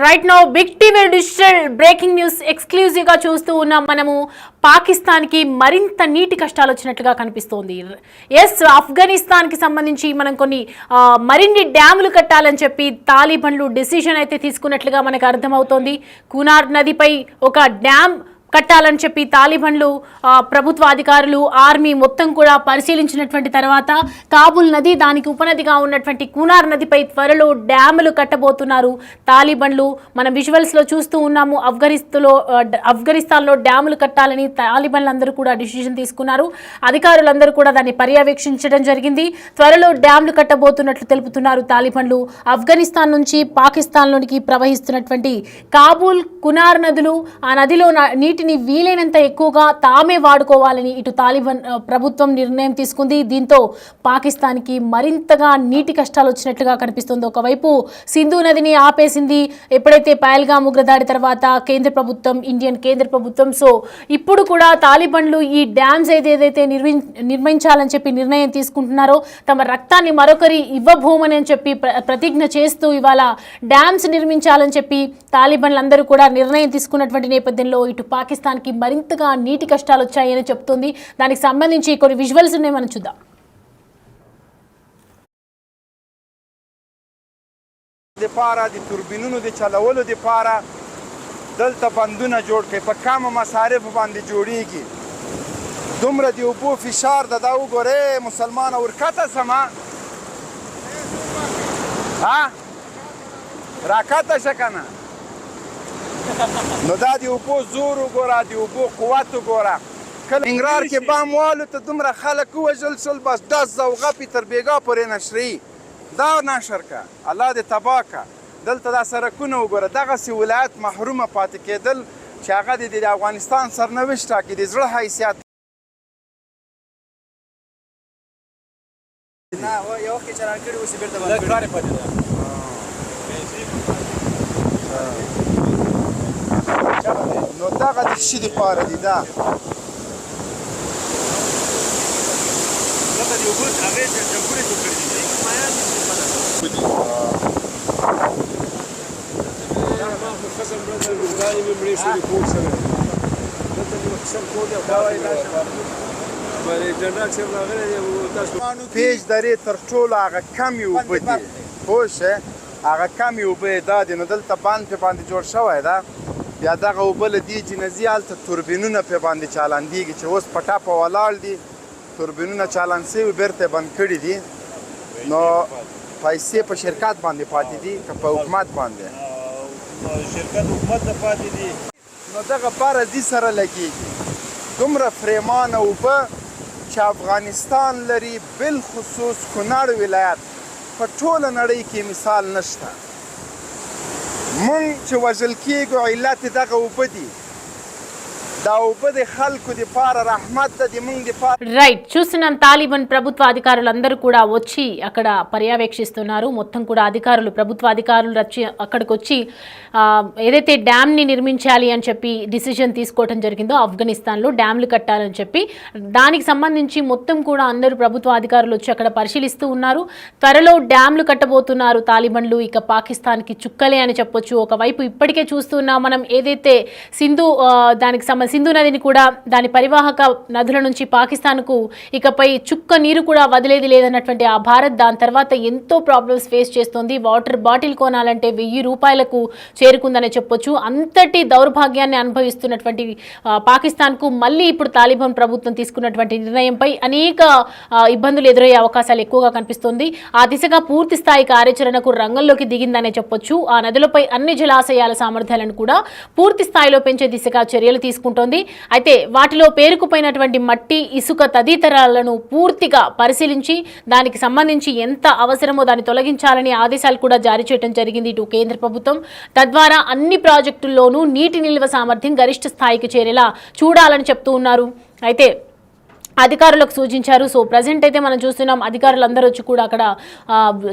Right now big TV digital breaking news exclusive గా చూస్తూ ఉన్నాం. మనము పాకిస్తాన్ కి మరింత నీటి కష్టాలు వచ్చినట్లుగా కనిపిస్తోంది. ఎస్, ఆఫ్ఘనిస్తాన్ కి సంబంధించి మనం కొన్ని మరిన్ని డ్యాములు కట్టాలని చెప్పి తాలిబన్లు డిసిషన్ అయితే తీసుకున్నట్లుగా మనకు అర్థమవుతోంది. కునార్ నదిపై ఒక డ్యామ్ కట్టాలని చెప్పి తాలిబన్లు ప్రభుత్వ అధికారులు ఆర్మీ మొత్తం కూడా పరిశీలించినటువంటి తర్వాత కాబుల్ నది దానికి ఉపనదిగా ఉన్నటువంటి కునార్ నదిపై త్వరలో డ్యాములు కట్టబోతున్నారు తాలిబన్లు. మనం విజువల్స్లో చూస్తూ ఉన్నాము. ఆఫ్ఘనిస్తాన్లో డ్యాములు కట్టాలని తాలిబన్లు అందరూ కూడా డిసిషన్ తీసుకున్నారు. అధికారులందరూ కూడా దాన్ని పర్యవేక్షించడం జరిగింది. త్వరలో డ్యాములు కట్టబోతున్నట్లు తెలుపుతున్నారు తాలిబన్లు. ఆఫ్ఘనిస్తాన్ నుంచి పాకిస్తాన్లోనికి ప్రవహిస్తున్నటువంటి కాబూల్ కునార్ నదులు, ఆ నదిలో నీటిని వీలైనంత ఎక్కువగా తామే వాడుకోవాలని ఇటు తాలిబాన్ ప్రభుత్వం నిర్ణయం తీసుకుంది. దీంతో పాకిస్తాన్కి మరింతగా నీటి కష్టాలు వచ్చినట్లుగా కనిపిస్తుంది. ఒకవైపు సింధు నదిని ఆపేసింది ఎప్పుడైతే పహల్గామ్ ఉగ్రదాడి తర్వాత ఇండియన్ కేంద్ర ప్రభుత్వం. సో ఇప్పుడు కూడా తాలిబన్లు ఈ డ్యామ్స్ ఏదైతే నిర్మించాలని చెప్పి నిర్ణయం తీసుకుంటున్నారో, తమ రక్తాన్ని మరొకరి ఇవ్వబోమని అని చెప్పి ప్రతిజ్ఞ చేస్తూ ఇవాళ డ్యామ్స్ నిర్మించాలని చెప్పి తాలిబన్లు అందరూ కూడా నిర్ణయం తీసుకున్నటువంటి నేపథ్యంలో ఇటు పాకిస్తాన్కి మరింతగా నీటి కష్టాలు వచ్చాయని చెప్తుంది. దానికి సంబంధించి కొన్ని విజువల్స్ ఉన్నాయి, మనం చూద్దాం. دپاره د توربینونو د چلولو دپاره دلته بندونه جوړ کړي، په کمه مصارفو باندې جوړیږي. دومره د اوبو فشار ده، دا وګورئ مسلمانه ورکته سمه راکته شه که نه، نو دا د اوبو زور وګوره، د اوبو قوت وګوره. کله انګرار کې بام والوته دومره خلک ووژل شول، بس 10 زوغه تر بیګا پورې نشري. دا نشر که الله دې تباه که. دلته دا سرکونه وګوره، دغسې ولایت محرومه پاتې کېدل چې هغه د افغانستان سرنوشت ټاکي. د زړه حیثیت نه یو وخت چلان کړي اوس بیرته باندې کار پاتې ده. نو دغه د شي دپاره دي. دا دغه د اوبو هغې جمهوري جوړ کړي دي، مایان دي خزم برادر دائما مړې شوې کور سره دلته د مختصر کور دی او دا وایي جنرال صاحب راغلی دی. تاسو پیج درې تر ټولو هغه کمې اوبه دي، پوه شئ، هغه کمې اوبه یې دا دي. نو دلته بند پې باندې جوړ شوی ده، بیا دغه اوبه له دې جنازې هلته توربینونه پې باندې چالندېږي چې اوس په ټپه ولاړ دي. توربینونه چالان شوي بیرته بند کړي دي. نو پیسې په شرکت باندې پاتې دي که په حکومت باندې؟ شرکت حکومت ته پاتې دي. نو دغه باره دې سره لګېږي. دومره فریمانه اوبه چې افغانستان لري، بالخصوص کونړ ولایت، په ټوله نړۍ کې مثال نشته. مونږ چې وژل کېږو علت دغه اوبه دي. دا اوبه د خلکو دپاره రహమత్ ده، مونږ دپاره. రైట్, చూస్తున్నాం తాలిబాన్ ప్రభుత్వ అధికారులందరూ కూడా వచ్చి అక్కడ పర్యవేక్షిస్తున్నారు. మొత్తం కూడా అధికారులు, ప్రభుత్వ అధికారులు అక్కడికి వచ్చి ఏదైతే డ్యామ్ని నిర్మించాలి అని చెప్పి డిసిజన్ తీసుకోవడం జరిగిందో ఆఫ్ఘనిస్తాన్లో డ్యామ్లు కట్టాలని చెప్పి, దానికి సంబంధించి మొత్తం కూడా అందరూ ప్రభుత్వ అధికారులు వచ్చి అక్కడ పరిశీలిస్తూ ఉన్నారు. త్వరలో డ్యామ్లు కట్టబోతున్నారు తాలిబాన్లు. ఇక పాకిస్తాన్కి చుక్కలే అని చెప్పొచ్చు. ఒకవైపు ఇప్పటికే చూస్తున్నాం మనం, ఏదైతే సింధు నదిని కూడా దాని పరివాహక నదుల నుంచి పాకిస్తాన్కు ఇకపై చుక్క నీరు కూడా వదిలేది లేదన్నటువంటి ఆ భారత్ దాని తర్వాత ఎంతో ప్రాబ్లమ్స్ ఫేస్ చేస్తోంది. వాటర్ బాటిల్ కొనాలంటే 1000 రూపాయలకు చేరుకుందని చెప్పొచ్చు. అంతటి దౌర్భాగ్యాన్ని అనుభవిస్తున్నటువంటి పాకిస్తాన్కు మళ్ళీ ఇప్పుడు తాలిబాన్ ప్రభుత్వం తీసుకున్నటువంటి నిర్ణయంపై అనేక ఇబ్బందులు ఎదురయ్యే అవకాశాలు ఎక్కువగా కనిపిస్తోంది. ఆ దిశగా పూర్తి స్థాయి కార్యాచరణకు రంగంలోకి దిగిందనే చెప్పొచ్చు. ఆ నదులపై అన్ని జలాశయాల సామర్థ్యాలను కూడా పూర్తి స్థాయిలో పెంచే దిశగా చర్యలు తీసుకుంటోంది. అయితే వాటిలో పేరుకుపోయినటువంటి మట్టి, ఇసుక తదితరాలను పూర్తిగా పరిశీలించి దానికి సంబంధించి ఎంత అవసరమో దాన్ని తొలగించాలని ఆదేశాలు కూడా జారీ చేయడం జరిగింది ఇటు కేంద్ర ప్రభుత్వం. తద్వారా అన్ని ప్రాజెక్టుల్లోనూ నీటి నిల్వ సామర్థ్యం గరిష్ట స్థాయికి చేరేలా చూడాలని చెప్తూ ఉన్నారు. అయితే అధికారులకు సూచించారు. సో ప్రజెంట్ అయితే మనం చూస్తున్నాం అధికారులందరూ వచ్చి కూడా అక్కడ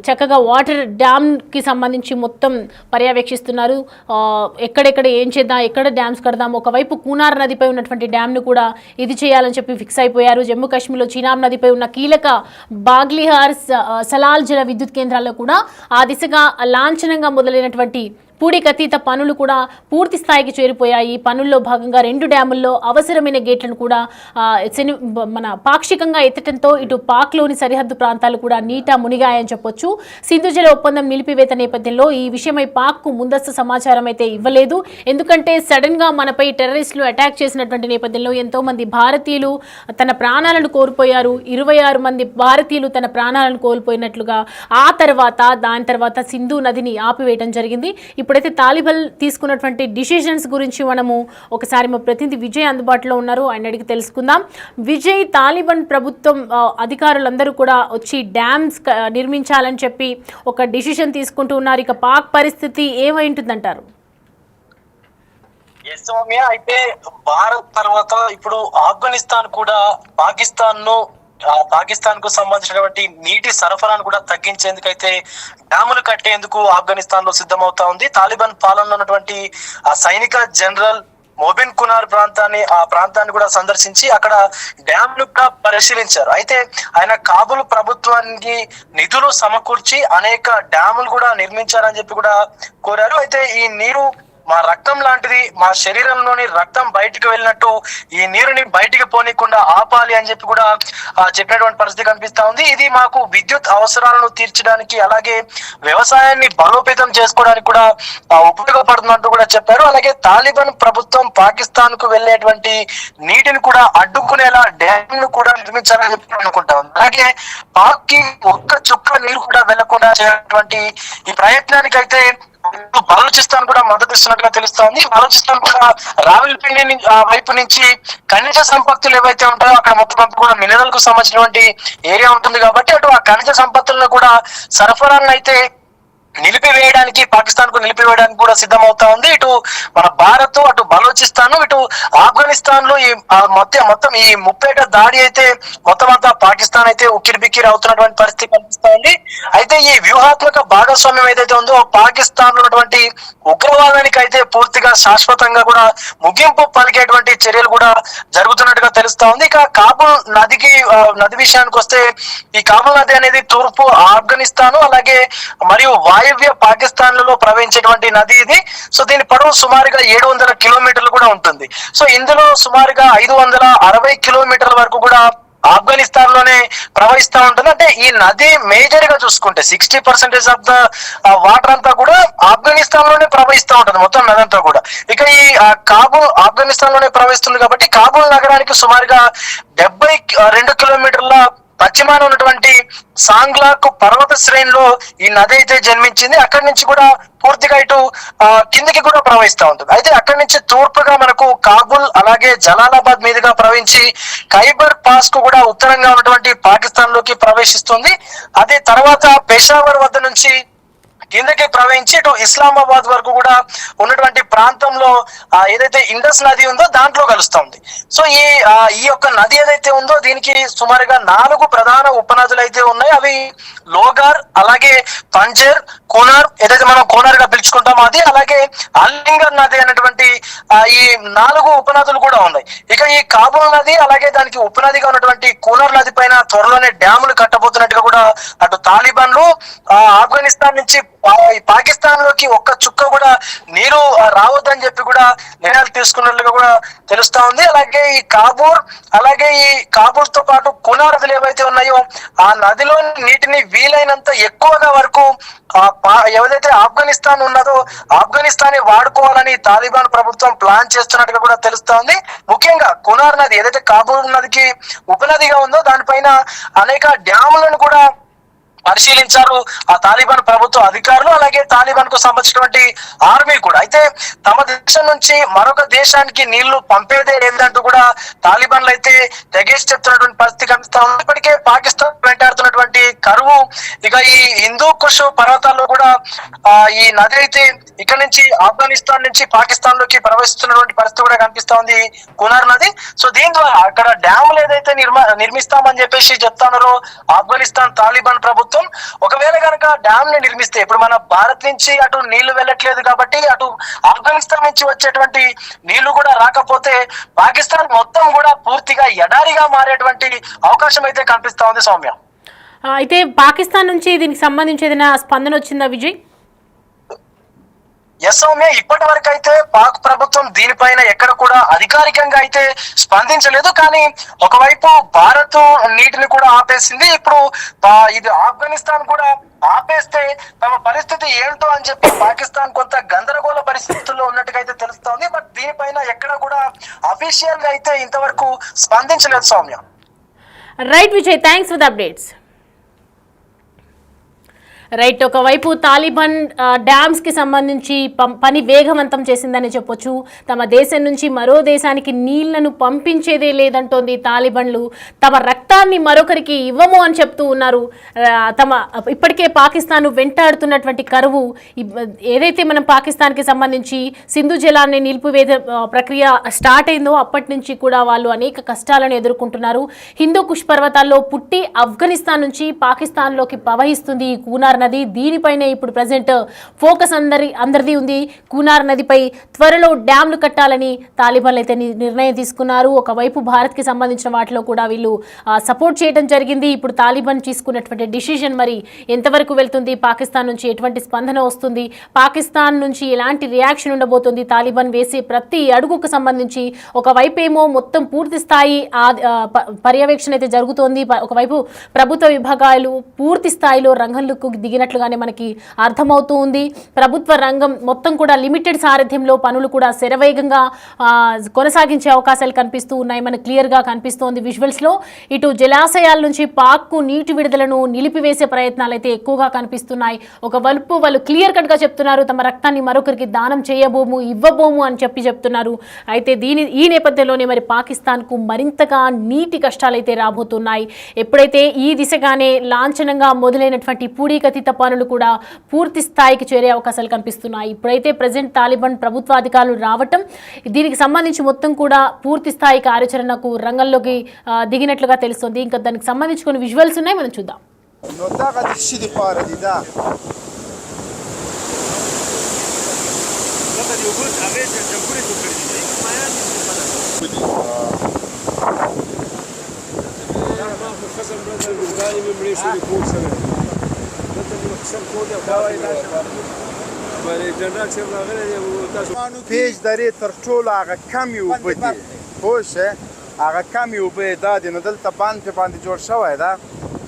చక్కగా వాటర్ డ్యామ్కి సంబంధించి మొత్తం పర్యవేక్షిస్తున్నారు. ఎక్కడెక్కడ ఏం చేద్దాం, ఎక్కడ డ్యామ్స్ కడదాం. ఒకవైపు కూనార్ నదిపై ఉన్నటువంటి డ్యామ్ను కూడా ఇది చేయాలని చెప్పి ఫిక్స్ అయిపోయారు. జమ్మూ కాశ్మీర్లో చీనాబ్ నదిపై ఉన్న కీలక బాగ్లిహార్ సలాల్ జల విద్యుత్ కేంద్రాల్లో కూడా ఆ దిశగా లాంఛనంగా మొదలైనటువంటి పూడికతీత పనులు కూడా పూర్తి స్థాయికి చేరిపోయాయి. పనుల్లో భాగంగా 2 డ్యాముల్లో అవసరమైన గేట్లను కూడా మన పాక్షికంగా ఎత్తడంతో ఇటు పాక్లోని సరిహద్దు ప్రాంతాలు కూడా నీటా మునిగాయని చెప్పొచ్చు. సింధు జల ఒప్పందం నిలిపివేత నేపథ్యంలో ఈ విషయమై పాక్కు ముందస్తు సమాచారం అయితే ఇవ్వలేదు. ఎందుకంటే సడన్గా మనపై టెర్రరిస్టులు అటాక్ చేసినటువంటి నేపథ్యంలో ఎంతో మంది భారతీయులు తన ప్రాణాలను కోల్పోయారు. 26 మంది భారతీయులు తన ప్రాణాలను కోల్పోయినట్లుగా దాని తర్వాత సింధు నదిని ఆపివేయడం జరిగింది. ఇప్పుడైతే తాలిబాన్ తీసుకున్నటువంటి డిసిషన్స్ గురించి మనము ఒకసారి మా ప్రతినిధి విజయ్ అందుబాటులో ఉన్నారు, ఆయన అడిగి తెలుసుకుందాం. విజయ్, తాలిబాన్ ప్రభుత్వం అధికారులందరూ కూడా వచ్చి డ్యామ్స్ నిర్మించాలని చెప్పి ఒక డిసిషన్ తీసుకుంటూ ఉన్నారు. ఇక పాక్ పరిస్థితి ఏమైంటుందంటారు? అయితే భారత్ తర్వాత ఇప్పుడు ఆఫ్ఘనిస్తాన్ కూడా పాకిస్తాన్ కు సంబంధించినటువంటి నీటి సరఫరాను కూడా తగ్గించేందుకైతే డ్యాములు కట్టేందుకు ఆఫ్ఘనిస్తాన్ లో సిద్ధమవుతా ఉంది. తాలిబాన్ పాలనలో ఉన్నటువంటి సైనిక జనరల్ మొబిన్ కునార్ ప్రాంతాన్ని కూడా సందర్శించి అక్కడ డ్యామ్లు కూడా పరిశీలించారు. అయితే ఆయన కాబుల్ ప్రభుత్వానికి నిధులు సమకూర్చి అనేక డ్యాములు కూడా నిర్మించారని చెప్పి కూడా కోరారు. అయితే ఈ నీరు మా రక్తం లాంటిది, మా శరీరంలోని రక్తం బయటికి వెళ్ళినట్టు ఈ నీరుని బయటికి పోనీకుండా ఆపాలి అని చెప్పి కూడా చెప్పినటువంటి పరిస్థితి కనిపిస్తా ఉంది. ఇది మాకు విద్యుత్ అవసరాలను తీర్చడానికి అలాగే వ్యవసాయాన్ని బలోపేతం చేసుకోవడానికి కూడా ఉపయోగపడుతున్నట్టు కూడా చెప్పారు. అలాగే తాలిబాన్ ప్రభుత్వం పాకిస్తాన్ కు వెళ్లేటువంటి నీటిని కూడా అడ్డుకునేలా డ్యామ్ ను కూడా నిర్మించాలని చెప్పి అనుకుంటా ఉంది. అలాగే పాక్ కి ఒక్క చుక్క నీరు కూడా వెళ్లకుండా చేయటువంటి ఈ ప్రయత్నానికి అయితే బలూచిస్తాన్ కూడా మద్దతు ఇస్తున్నట్టుగా తెలుస్తోంది. బలూచిస్తాన్ కూడా రావల్పిండి వైపు నుంచి ఖనిజ సంపత్తులు ఏవైతే ఉంటాయో అక్కడ మొత్తం కూడా మినరల్ కు సంబంధించినటువంటి ఏరియా ఉంటుంది కాబట్టి అటు ఆ ఖనిజ సంపత్తులను కూడా సరఫరాలను అయితే పాకిస్తాన్ కు నిలిపివేయడానికి కూడా సిద్ధమవుతా ఉంది. ఇటు మన భారత్, అటు బలూచిస్తాన్, ఇటు ఆఫ్ఘనిస్తాన్ లో ఈ మొత్తం ఈ ముప్పేట దాడి అయితే మొత్తం అంతా పాకిస్తాన్ అయితే ఉక్కిరిబిక్కిరి అవుతున్నటువంటి పరిస్థితి కనిపిస్తా ఉంది. అయితే ఈ వ్యూహాత్మక భాగస్వామ్యం ఏదైతే ఉందో పాకిస్తాన్ లో ఉన్నటువంటి ఉగ్రవాదానికి అయితే పూర్తిగా శాశ్వతంగా కూడా ముగింపు పలికేటువంటి చర్యలు కూడా జరుగుతున్నట్టుగా తెలుస్తా ఉంది. ఇక కాబుల్ నది విషయానికి వస్తే ఈ కాబుల్ నది అనేది తూర్పు ఆఫ్ఘనిస్తాన్ అలాగే మరియు వాయువ్య పాకిస్తాన్ లలో ప్రవహించేటువంటి నది ఇది. సో దీని పొడవు సుమారుగా 700 కిలోమీటర్లు కూడా ఉంటుంది. సో ఇందులో సుమారుగా 560 కిలోమీటర్ల వరకు కూడా ఆఫ్ఘనిస్తాన్ లోనే ప్రవహిస్తూ ఉంటుంది. అంటే ఈ నది మేజర్ గా చూసుకుంటే 60% ఆఫ్ ద వాటర్ అంతా కూడా ఆఫ్ఘనిస్తాన్ లోనే ప్రవహిస్తూ ఉంటుంది, మొత్తం నది అంతా కూడా. ఇక ఈ కాబుల్ ఆఫ్ఘనిస్తాన్ లోనే ప్రవహిస్తుంది కాబట్టి కాబుల్ నగరానికి సుమారుగా 72 కిలోమీటర్ల పశ్చిమాన ఉన్నటువంటి సాంగ్లాక్ పర్వత శ్రేణిలో ఈ నది అయితే జన్మించింది. అక్కడి నుంచి కూడా పూర్తిగా ఇటు కిందికి కూడా ప్రవహిస్తూ ఉంటుంది. అయితే అక్కడి నుంచి తూర్పుగా మనకు కాబుల్ అలాగే జలాలాబాద్ మీదుగా ప్రవహించి ఖైబర్ పాస్ కు కూడా ఉత్తరంగా ఉన్నటువంటి పాకిస్తాన్ లోకి ప్రవేశిస్తుంది. అదే తర్వాత పెషావర్ వద్ద నుంచి కిందకి ప్రవహించి ఇటు ఇస్లామాబాద్ వరకు కూడా ఉన్నటువంటి ప్రాంతంలో ఏదైతే ఇండస్ నది ఉందో దాంట్లో కలుస్తుంది. సో ఈ యొక్క నది ఏదైతే ఉందో దీనికి సుమారుగా 4 ప్రధాన ఉపనదులు అయితే ఉన్నాయి. అవి లోగార్, అలాగే పంజర్, కోనార్, ఏదైతే మనం కోనార్ గా పిలుచుకుంటామో అది, అలాగే అల్లింగర్ నది అనేటువంటి ఈ 4 ఉపనదులు కూడా ఉన్నాయి. ఇక ఈ కాబుల్ నది అలాగే దానికి ఉపనదిగా ఉన్నటువంటి కోనార్ నది పైన త్వరలోనే డ్యాములు కట్టబోతున్నట్టుగా కూడా అటు తాలిబాన్లు ఆఫ్ఘనిస్తాన్ నుంచి పాకిస్తాన్ లోకి ఒక్క చుక్క కూడా నీరు రావద్దని చెప్పి కూడా నిర్ణయాలు తీసుకున్నట్లుగా కూడా తెలుస్తా ఉంది. అలాగే ఈ కాబూల్ తో పాటు కునార్ నదులు ఏవైతే ఉన్నాయో ఆ నదిలో నీటిని వీలైనంత ఎక్కువగా వరకు ఏదైతే ఆఫ్ఘనిస్తాన్ ఉన్నదో ఆఫ్ఘనిస్తాన్ వాడుకోవాలని తాలిబాన్ ప్రభుత్వం ప్లాన్ చేస్తున్నట్టుగా కూడా తెలుస్తా ఉంది. ముఖ్యంగా కునార్ నది ఏదైతే కాబూల్ నదికి ఉపనదిగా ఉందో దానిపైన అనేక డ్యాములను కూడా పరిశీలించారు ఆ తాలిబాన్ ప్రభుత్వ అధికారులు, అలాగే తాలిబాన్ కు సంబంధించినటువంటి ఆర్మీ కూడా. అయితే తమ దేశం నుంచి మరొక దేశానికి నీళ్లు పంపేదే లేదంటూ కూడా తాలిబాన్లు అయితే తెగేసి చెప్తున్నటువంటి పరిస్థితి కనిపిస్తా ఉంది. ఇప్పటికే పాకిస్తాన్ వెంటాడుతున్నటువంటి కరువు, ఇక ఈ హిందూ కుష్ పర్వతాల్లో కూడా ఈ నది అయితే ఇక్కడ నుంచి ఆఫ్ఘనిస్తాన్ నుంచి పాకిస్తాన్ లోకి ప్రవహిస్తున్నటువంటి పరిస్థితి కూడా కనిపిస్తా ఉంది కునార్ నది. సో దీని ద్వారా అక్కడ డ్యాములు ఏదైతే నిర్మిస్తామని చెప్పేసి చెప్తున్నారో ఆఫ్ఘనిస్తాన్ తాలిబాన్ ప్రభుత్వం, ఒకవేళ కనుక డ్యామ్ ని నిర్మిస్తే ఇప్పుడు మన భారత్ నుంచి అటు నీళ్లు వెళ్ళట్లేదు కాబట్టి అటు ఆఫ్ఘనిస్తాన్ నుంచి వచ్చేటువంటి నీళ్లు కూడా రాకపోతే పాకిస్తాన్ మొత్తం కూడా పూర్తిగా ఎడారిగా మారేటువంటి అవకాశం అయితే కనిపిస్తా ఉంది సౌమ్య. అయితే పాకిస్తాన్ నుంచి దీనికి సంబంధించి ఏదైనా స్పందన వచ్చిందా విజయ్? ఎస్ సౌమ్య, ఇప్పటి వరకు అయితే పాక్ ప్రభుత్వం దీనిపైన ఎక్కడ కూడా అధికారికంగా అయితే స్పందించలేదు. కానీ ఒకవైపు భారత్ నీటిని కూడా ఆపేసింది. ఇప్పుడు ఇది ఆఫ్ఘనిస్తాన్ కూడా ఆపేస్తే తమ పరిస్థితి ఏంటో అని చెప్పి పాకిస్తాన్ కొంత గందరగోళ పరిస్థితుల్లో ఉన్నట్టుగా అయితే తెలుస్తోంది. బట్ దీనిపైన ఎక్కడ కూడా అఫీషియల్ గా అయితే ఇంతవరకు స్పందించలేదు Soumya. Right Vijay, thanks for the updates. Right, ఒకవైపు తాలిబాన్ డ్యామ్స్కి సంబంధించి పని వేగవంతం చేసిందని చెప్పొచ్చు. తమ దేశం నుంచి మరో దేశానికి నీళ్లను పంపించేదే లేదంటోంది తాలిబాన్లు. తమ రక్తాన్ని మరొకరికి ఇవ్వము అని చెప్తూ ఉన్నారు. తమ ఇప్పటికే పాకిస్తాన్ వెంటాడుతున్నటువంటి కరువు ఏదైతే మనం పాకిస్తాన్కి సంబంధించి సింధు జలాన్ని నిలిపివేత ప్రక్రియ స్టార్ట్ అయిందో అప్పటి నుంచి కూడా వాళ్ళు అనేక కష్టాలను ఎదుర్కొంటున్నారు. హిందూ కుష్ పర్వతాల్లో పుట్టి ఆఫ్ఘనిస్తాన్ నుంచి పాకిస్తాన్లోకి ప్రవహిస్తుంది ఈ కూనార్ నది. దీనిపైనే ఇప్పుడు ప్రజెంట్ ఫోకస్ అందరిది ఉంది. కూనార్ నదిపై త్వరలో డ్యామ్లు కట్టాలని తాలిబాన్లు అయితే నిర్ణయం తీసుకున్నారు. ఒకవైపు భారత్కి సంబంధించిన వాటిలో కూడా వీళ్ళు సపోర్ట్ చేయడం జరిగింది. ఇప్పుడు తాలిబాన్ తీసుకున్నటువంటి డిసిషన్ మరి ఎంతవరకు వెళ్తుంది, పాకిస్తాన్ నుంచి ఎటువంటి స్పందన వస్తుంది, పాకిస్తాన్ నుంచి ఎలాంటి రియాక్షన్ ఉండబోతుంది, తాలిబాన్ వేసే ప్రతి అడుగుకు సంబంధించి ఒకవైపు ఏమో మొత్తం పూర్తి స్థాయి పర్యవేక్షణ అయితే జరుగుతోంది. ఒకవైపు ప్రభుత్వ విభాగాలు పూర్తి స్థాయిలో రంగంలోకి దిగినట్లుగానే మనకి అర్థమవుతూ ఉంది. ప్రభుత్వ రంగం మొత్తం కూడా లిమిటెడ్ సారథ్యంలో పనులు కూడా శరవేగంగా కొనసాగించే అవకాశాలు కనిపిస్తూ ఉన్నాయి. మనకు క్లియర్గా కనిపిస్తోంది విజువల్స్లో. ఇటు జలాశయాల నుంచి పాక్కు నీటి విడుదలను నిలిపివేసే ప్రయత్నాలు అయితే ఎక్కువగా కనిపిస్తున్నాయి. ఒకవైపు వాళ్ళు క్లియర్ కట్గా చెప్తున్నారు, తమ రక్తాన్ని మరొకరికి దానం చేయబోము, ఇవ్వబోము అని చెప్తున్నారు. అయితే ఈ నేపథ్యంలోనే మరి పాకిస్తాన్కు మరింతగా నీటి కష్టాలైతే రాబోతున్నాయి. ఎప్పుడైతే ఈ దిశగానే లాంఛనంగా మొదలైనటువంటి పూడికతీత పనులు కూడా పూర్తి స్థాయికి చేరే అవకాశాలు కనిపిస్తున్నాయి. ఇప్పుడైతే ప్రజెంట్ తాలిబాన్ ప్రభుత్వ అధికారులు రావటం, దీనికి సంబంధించి మొత్తం కూడా పూర్తి స్థాయి కార్యాచరణకు రంగంలోకి దిగినట్లుగా తెలుస్తుంది. ఇంకా దానికి సంబంధించి కొన్ని విజువల్స్ ఉన్నాయి, మనం చూద్దాం. پیج درې تر ټولو هغه کمې اوبه دي، پوه شئ، هغه کمې اوبه یې دا دي. نو دلته بند پرې باندې جوړ شوی ده.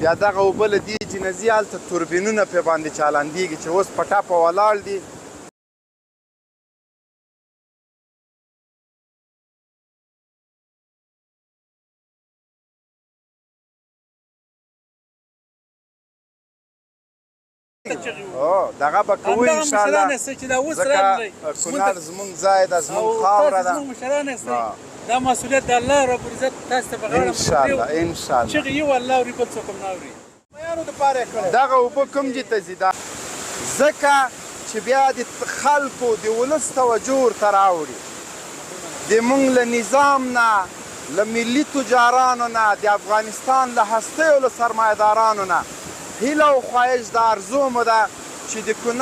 بیا دغه اوبه له دې جنزي هلته توربینونه پرې باندې چالندېږي چې اوس په ټپه ولاړ دي. دغه به کوو انشاءالله، ځکه کونړ زموږ ځای ده، زموږ خاوره ده. دا مسؤلیت د الله رب العزت تاسو ته په غاړه انشاءالله انشاءالله چې یو الله ورې بل څوک هم نه اوري. دغه اوبه کوم ځای ته ځي؟ ځکه چې بیا د خلکو د ولس توجه ورته راوړي. د موږ له نظام نه، له ملي تجارانو نه، د افغانستان له هستیو له سرمایه‌دارانو نه هیله او خواهش د آرزو مو ده چې د کونړ